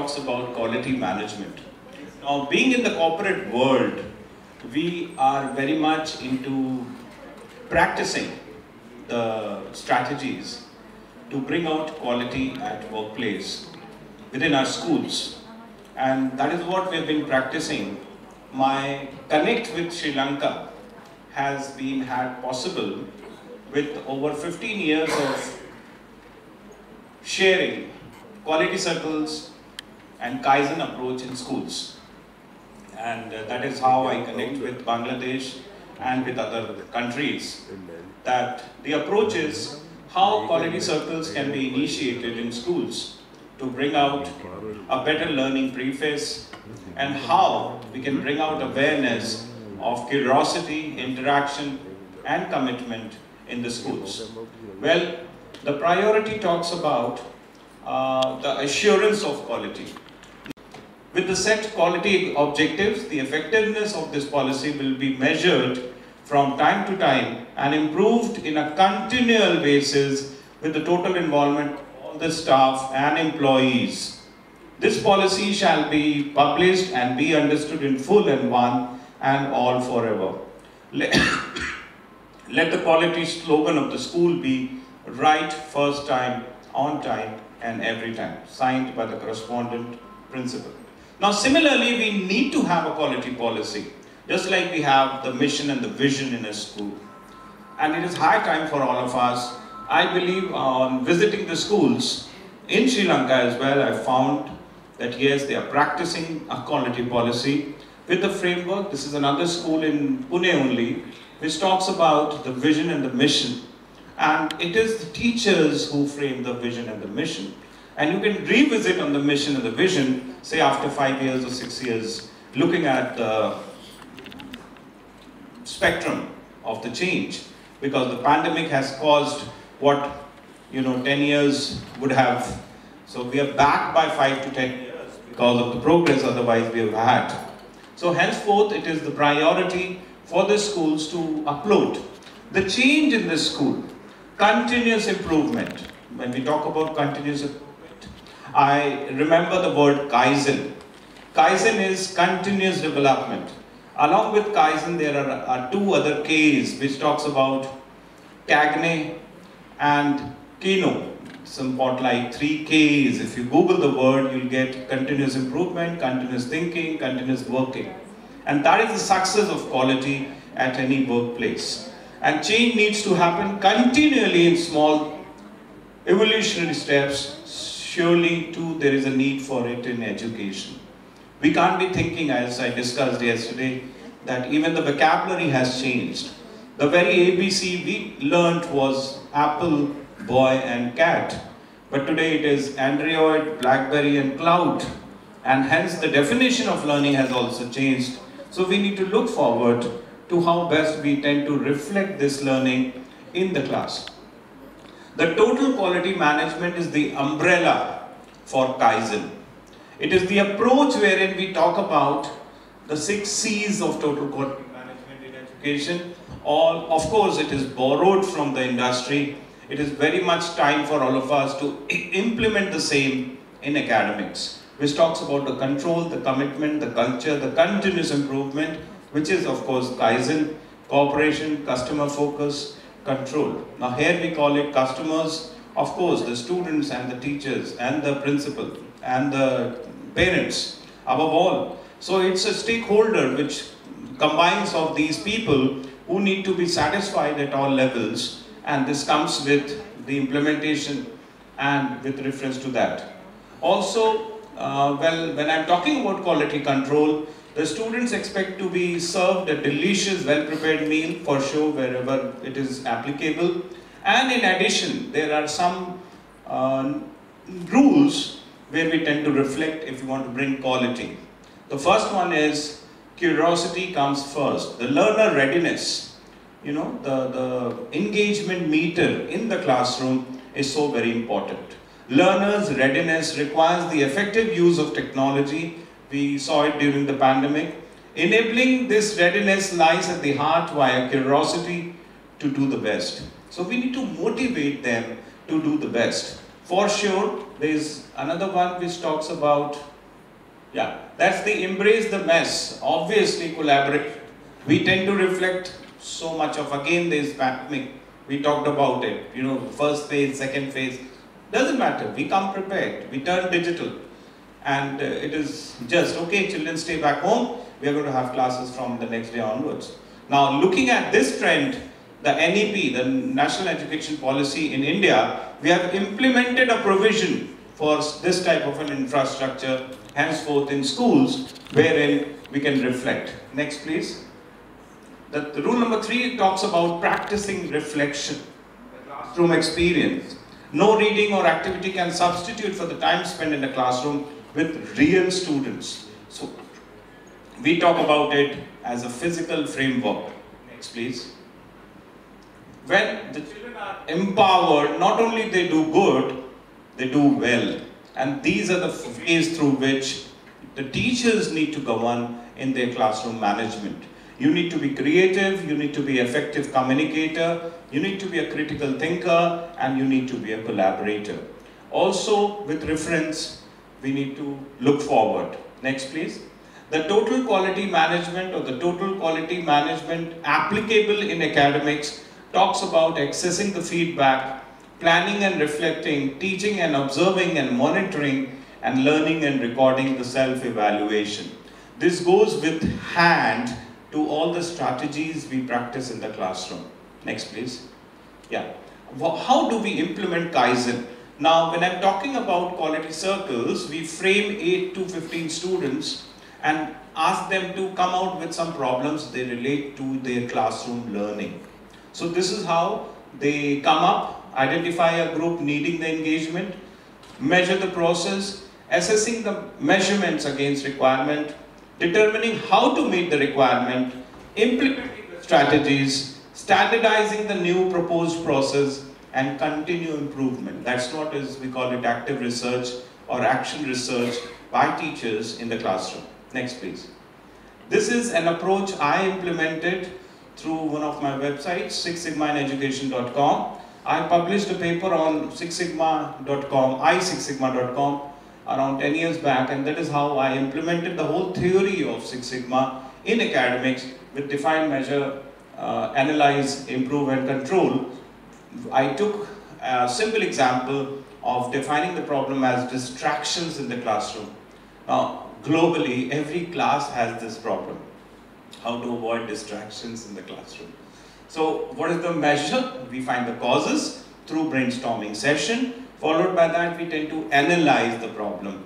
talks about quality management. Now, being in the corporate world, we are very much into practicing the strategies to bring out quality at workplace within our schools. And that is what we have been practicing. My connect with Sri Lanka has been had possible with over 15 years of sharing quality circles and Kaizen approach in schools. And that is how I connect with Bangladesh and with other countries. That the approach is how quality circles can be initiated in schools to bring out a better learning preface, and how we can bring out awareness of curiosity, interaction and commitment in the schools. Well, the priority talks about the assurance of quality. With the set quality objectives, the effectiveness of this policy will be measured from time to time and improved in a continual basis with the total involvement of all the staff and employees. This policy shall be published and be understood in full and one and all forever. Let the quality slogan of the school be right first time, on time and every time, signed by the correspondent principal. Now similarly, we need to have a quality policy, just like we have the mission and the vision in a school. And it is high time for all of us. I believe on visiting the schools in Sri Lanka as well, I found that yes, they are practicing a quality policy with the framework. This is another school in Pune only, which talks about the vision and the mission. And it is the teachers who frame the vision and the mission. And you can revisit on the mission and the vision, say after 5 years or 6 years, looking at the spectrum of the change, because the pandemic has caused what 10 years would have. So we are back by 5 to 10 years because of the progress otherwise we have had. So henceforth, it is the priority for the schools to upload the change in the school, continuous improvement. When we talk about continuous improvement, I remember the word Kaizen. Kaizen is continuous development. Along with Kaizen, there are two other Ks, which talks about Cagne and Keynote. Somewhat like 3 Ks. If you Google the word, you'll get continuous improvement, continuous thinking, continuous working. And that is the success of quality at any workplace. And change needs to happen continually in small evolutionary steps. Surely too, there is a need for it in education. We can't be thinking, as I discussed yesterday, that even the vocabulary has changed. The very ABC we learnt was apple, boy and cat. But today it is Android, BlackBerry and cloud. And hence the definition of learning has also changed. So we need to look forward to how best we tend to reflect this learning in the class. The total quality management is the umbrella for Kaizen. It is the approach wherein we talk about the 6 C's of total quality management in education. Of course, it is borrowed from the industry. It is very much time for all of us to implement the same in academics, which talks about the control, the commitment, the culture, the continuous improvement, which is of course Kaizen, cooperation, customer focus, control. Now here we call it customers, of course the students and the teachers and the principal and the parents above all. So it's a stakeholder which combines of these people who need to be satisfied at all levels, and this comes with the implementation and with reference to that. Also, when I'm talking about quality control, the students expect to be served a delicious, well-prepared meal for sure wherever it is applicable. And in addition, there are some rules where we tend to reflect if you want to bring quality. The first one is curiosity comes first. The learner readiness, the engagement meter in the classroom is so very important. Learners' readiness requires the effective use of technology. We saw it during the pandemic. Enabling this readiness lies at the heart via curiosity to do the best. So we need to motivate them to do the best. For sure, there is another one which talks about Yeah, that's the embrace the mess. Obviously, collaborate. We tend to reflect so much of, again, this pandemic. We talked about it, you know, first phase, second phase. Doesn't matter. We come prepared. We turn digital. And it is just, okay, children stay back home. We are going to have classes from the next day onwards. Now, looking at this trend, the NEP, the National Education Policy in India, we have implemented a provision for this type of an infrastructure henceforth in schools wherein we can reflect. Next, please. The rule number 3 talks about practicing reflection, classroom experience. No reading or activity can substitute for the time spent in the classroom with real students. So, we talk about it as a physical framework. Next, please. When the children are empowered, not only they do good, they do well. And these are the ways through which the teachers need to govern in their classroom management. You need to be creative, you need to be effective communicator, you need to be a critical thinker, and you need to be a collaborator. Also, with reference, we need to look forward. Next, please. The total quality management or the total quality management applicable in academics talks about accessing the feedback, planning and reflecting, teaching and observing and monitoring, and learning and recording the self-evaluation. This goes with hand to all the strategies we practice in the classroom. Next, please. Yeah. How do we implement Kaizen? Now, when I'm talking about quality circles, we frame 8 to 15 students and ask them to come out with some problems they relate to their classroom learning. So this is how they come up, identify a group needing the engagement, measure the process, assessing the measurements against requirement, determining how to meet the requirement, implementing the strategies, standardizing the new proposed process, and continue improvement. That's what is, we call it active research or action research by teachers in the classroom. Next, please. This is an approach I implemented through one of my websites, sixsigmaeducation.com. I published a paper on sixsigma.com, isixsigma.com around 10 years back, and that is how I implemented the whole theory of Six Sigma in academics with define, measure, analyze, improve, and control. I took a simple example of defining the problem as distractions in the classroom. Now, globally, every class has this problem. How to avoid distractions in the classroom. So, what is the measure? We find the causes through brainstorming session. Followed by that, we tend to analyze the problem.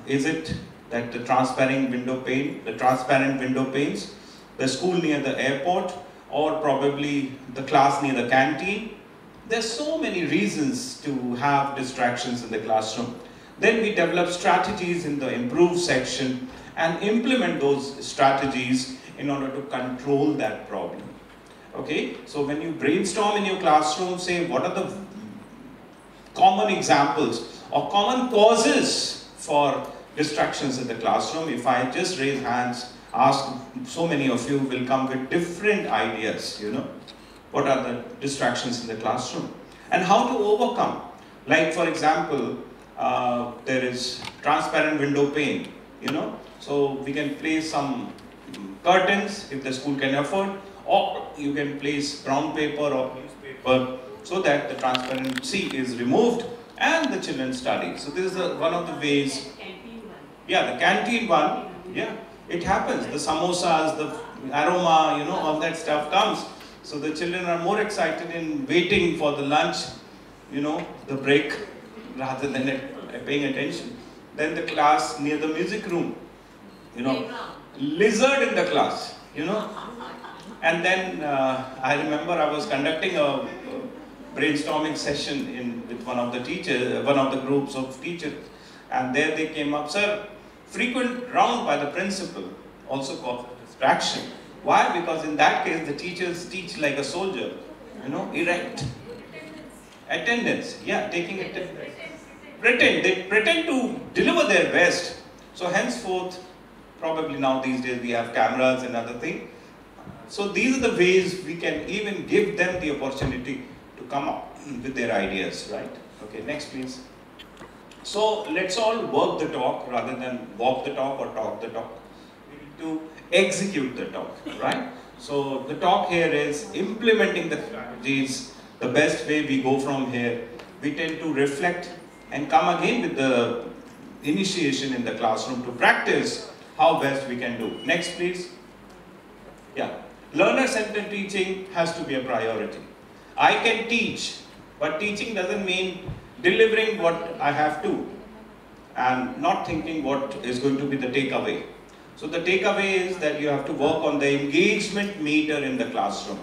Is it that the transparent window panes, the school near the airport, or probably the class near the canteen? There's so many reasons to have distractions in the classroom. Then we develop strategies in the improve section and implement those strategies in order to control that problem. Okay, so when you brainstorm in your classroom, say what are the common examples or common causes for distractions in the classroom. If I just raise hands, ask, so many of you will come with different ideas, you know. What are the distractions in the classroom? And how to overcome. Like for example, there is transparent window pane, you know. So we can place some curtains if the school can afford, or you can place brown paper or newspaper so that the transparency is removed and the children study. So this is one of the ways. Yeah, the canteen one, yeah, it happens. The samosas, the aroma, you know, all that stuff comes. So the children are more excited in waiting for the lunch, you know, the break, rather than paying attention. Then the class near the music room, you know, lizard in the class, you know. And then I remember I was conducting a brainstorming session with one of the teachers, one of the groups of teachers, and there they came up, sir, frequent round by the principal also causes distraction. Why? Because in that case the teachers teach like a soldier, you know, erect. Attendance, yeah, taking attendance. They pretend to deliver their best. So henceforth, probably now these days we have cameras and other things. So these are the ways we can even give them the opportunity to come up with their ideas, right? Okay, next please. So let's all work the talk rather than walk the talk or talk the talk. We need to execute the talk, right? So the talk here is implementing the strategies. The best way we go from here, we tend to reflect and come again with the initiation in the classroom to practice how best we can do. Next, please. Yeah. Learner-centered teaching has to be a priority. I can teach, but teaching doesn't mean delivering what I have to and not thinking what is going to be the takeaway. So the takeaway is that you have to work on the engagement meter in the classroom.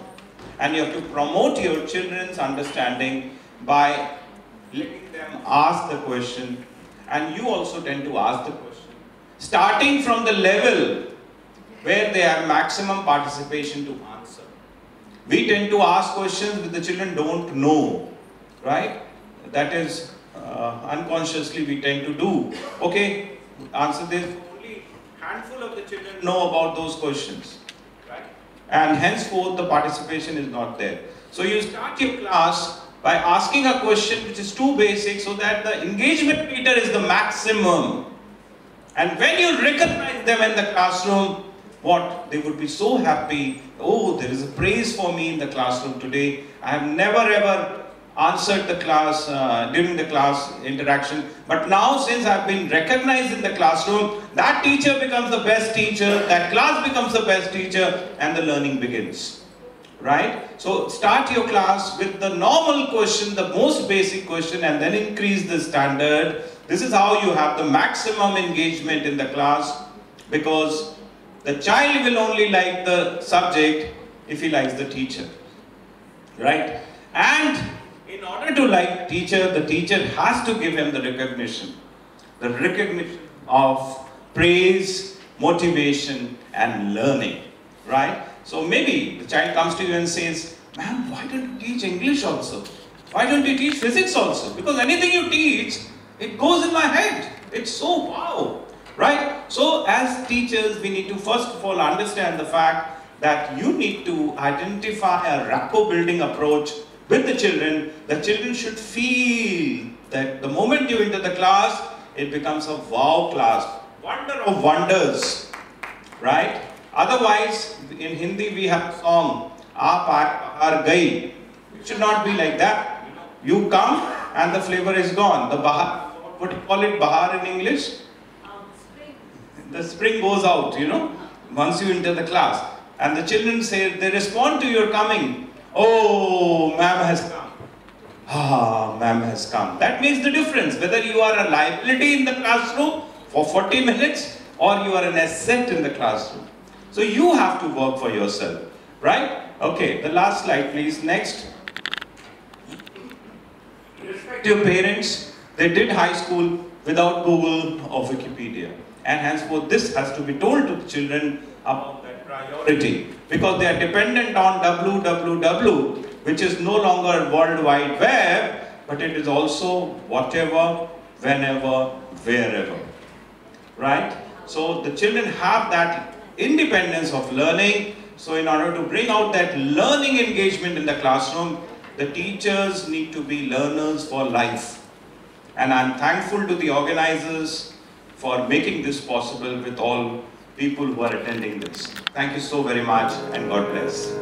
And you have to promote your children's understanding by letting them ask the question, and you also tend to ask the question. Starting from the level where they have maximum participation to answer. We tend to ask questions which the children don't know, right? That is unconsciously we tend to do. Okay, answer this. Only handful of the children know about those questions, right? And henceforth the participation is not there. So you start your class by asking a question which is too basic so that the engagement meter is the maximum. And when you recognize them in the classroom, what? They would be so happy. Oh, there is a praise for me in the classroom today. I have never ever answered the class during the class interaction. But now since I have been recognized in the classroom, that teacher becomes the best teacher, that class becomes the best teacher, and the learning begins. Right? So start your class with the normal question, the most basic question, and then increase the standard. This is how you have the maximum engagement in the class, because the child will only like the subject if he likes the teacher. Right? And in order to like teacher, the teacher has to give him the recognition. The recognition of praise, motivation, and learning. Right? So maybe the child comes to you and says, "Ma'am, why don't you teach English also? Why don't you teach physics also? Because anything you teach, it goes in my head. It's so wow." Right? So as teachers, we need to first of all understand the fact that you need to identify a rapport building approach with the children. The children should feel that the moment you enter the class, it becomes a wow class. Wonder of wonders. Right? Otherwise, in Hindi we have a song, "Aap aar gayi." It should not be like that. You come and the flavor is gone. The bahar, what do you call it, bahar in English? Spring. The spring goes out, once you enter the class. And the children say, they respond to your coming. "Oh, ma'am has come." "Ah, ma'am has come." That makes the difference, whether you are a liability in the classroom for 40 minutes or you are an asset in the classroom. So you have to work for yourself, right? Okay, the last slide please. Next. Respective parents, they did high school without Google or Wikipedia. And henceforth this has to be told to the children about that priority. Because they are dependent on www, which is no longer World Wide Web, but it is also whatever, whenever, wherever. Right? So the children have that independence of learning. So in order to bring out that learning engagement in the classroom, the teachers need to be learners for life. And I'm thankful to the organizers for making this possible with all people who are attending this. Thank you so very much, and God bless.